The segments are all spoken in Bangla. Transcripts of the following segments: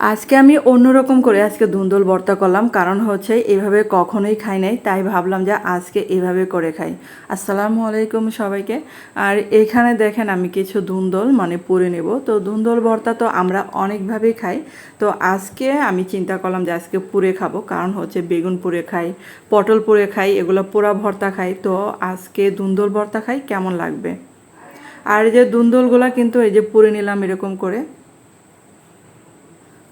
আজকে আমি অন্যরকম করে আজকে ধুন্দুল ভর্তা করলাম, কারণ হচ্ছে এভাবে কখনোই খাই নাই, তাই ভাবলাম যে আজকে এভাবে করে খাই। আসসালামু আলাইকুম সবাইকে। আর এখানে দেখেন আমি কিছু ধুন্দুল পুড়ে নেব। তো ধুন্দুল ভর্তা তো আমরা অনেকভাবেই খাই, তো আজকে আমি চিন্তা করলাম যে আজকে পুড়ে খাবো, কারণ হচ্ছে বেগুন পুড়ে খাই, পটল পুড়ে খাই, এগুলো পোড়া ভর্তা খাই। তো আজকে ধুন্দুল ভর্তা খাই, কেমন লাগবে। আর এই যে ধুন্দুলগুলো কিন্তু এই যে পুড়ে নিলাম এরকম করে।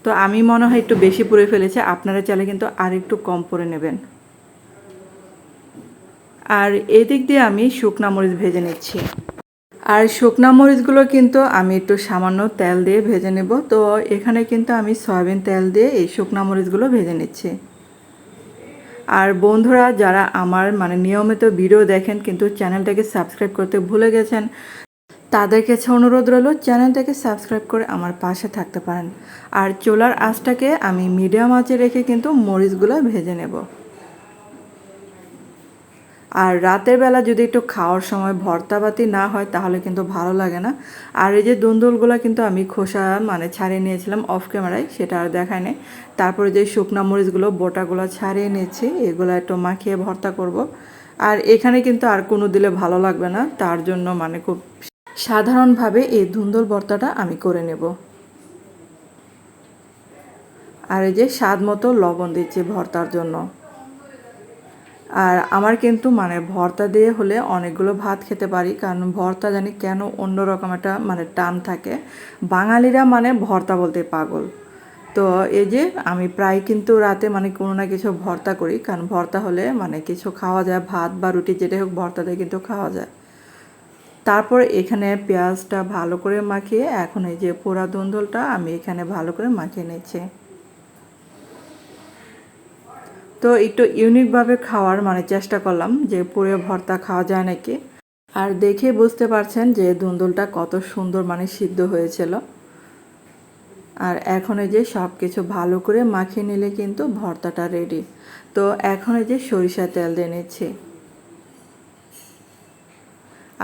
তো আমি মনে হয় একটু বেশি পুড়ে ফেলেছি, আপনারা চাইলে কিন্তু আর একটু কম করে নেবেন। আর এদিক দিয়ে আমি শুকনা মরিচ ভেজে নিচ্ছি। আর শুকনা মরিচগুলো কিন্তু আমি একটু সামান্য তেল দিয়ে ভেজে নেব। তো এখানে কিন্তু আমি সয়াবিন তেল দিয়ে এই শুকনা মরিচগুলো ভেজে নিচ্ছি। আর বন্ধুরা যারা আমার নিয়মিত ভিডিও দেখেন কিন্তু চ্যানেলটাকে সাবস্ক্রাইব করতে ভুলে গেছেন, তাদের কাছে অনুরোধ রইল চ্যানেলটাকে সাবস্ক্রাইব করে আমার পাশে থাকতে পারেন। আর চুলার আঁচটাকে আমি মিডিয়াম আঁচে রেখে কিন্তু মরিচগুলো ভেজে নেব। আর রাতের বেলা যদি একটু খাওয়ার সময় ভর্তাবাতি না হয় তাহলে কিন্তু ভালো লাগে না। আর এই যে ধুন্দুলগুলো কিন্তু আমি খোসা ছাড়িয়ে নিয়েছিলাম অফ ক্যামেরায়, সেটা আর দেখায় নাই। তারপরে যে শুকনা মরিচগুলো বোটাগুলো ছাড়িয়ে নিয়েছি, এগুলো একটু মাখিয়ে ভর্তা করব। আর এখানে কিন্তু আর কোনো দিলে ভালো লাগবে না, তার জন্য খুব সাধারণভাবে এই ধুন্দুল ভর্তাটা আমি করে নেব। আর এই যে স্বাদ মতো লবণ দিচ্ছি ভর্তার জন্য। আর আমার কিন্তু ভর্তা দিয়ে হলে অনেকগুলো ভাত খেতে পারি, কারণ ভর্তা জানি কেন অন্যরকম একটা টান থাকে। বাঙালিরা ভর্তা বলতে পাগল। তো এই যে আমি প্রায় কিন্তু রাতে কোনো না কিছু ভর্তা করি, কারণ ভর্তা হলে কিছু খাওয়া যায়, ভাত বা রুটি যেটাই হোক ভর্তা দিয়ে কিন্তু খাওয়া যায়। তারপর এখানে পেঁয়াজটা ভালো করে মাখিয়ে এখন এই যে পোড়া ধুন্দুলটা আমি এখানে ভালো করে মাখিয়ে নিচ্ছি। তো একটু ইউনিকভাবে খাওয়ার চেষ্টা করলাম যে পুরো ভর্তা খাওয়া যায় নাকি। আর দেখে বুঝতে পারছেন যে ধুন্দুলটা কত সুন্দর সিদ্ধ হয়েছিল। আর এখন এই যে সব কিছু ভালো করে মাখিয়ে নিলে কিন্তু ভর্তাটা রেডি। তো এখন এই যে সরিষার তেল দিয়ে নিচ্ছি।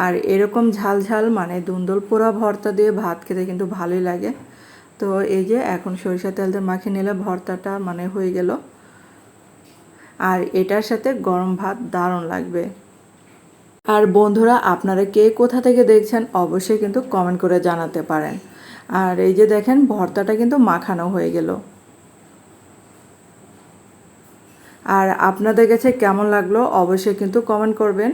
আর এরকম ঝাল ঝাল ধুন্দুল পোড়া ভর্তা দিয়ে ভাত খেতে কিন্তু ভালোই লাগে। তো এই যে এখন সরিষার তেল দিয়ে মাখিয়ে নিলে ভর্তাটা হয়ে গেল। আর এটার সাথে গরম ভাত দারুণ লাগবে। আর বন্ধুরা আপনারা কে কোথা থেকে দেখছেন অবশ্যই কিন্তু কমেন্ট করে জানাতে পারেন। আর এই যে দেখেন ভর্তাটা কিন্তু মাখানো হয়ে গেল। আর আপনাদের কাছে কেমন লাগলো অবশ্যই কিন্তু কমেন্ট করবেন।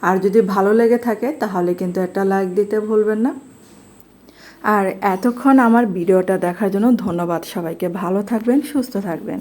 আর যদি ভালো লেগে থাকে তাহলে কিন্তু একটা লাইক দিতে ভুলবেন না। আর এতক্ষণ আমার ভিডিওটা দেখার জন্য ধন্যবাদ সবাইকে। ভালো থাকবেন, সুস্থ থাকবেন।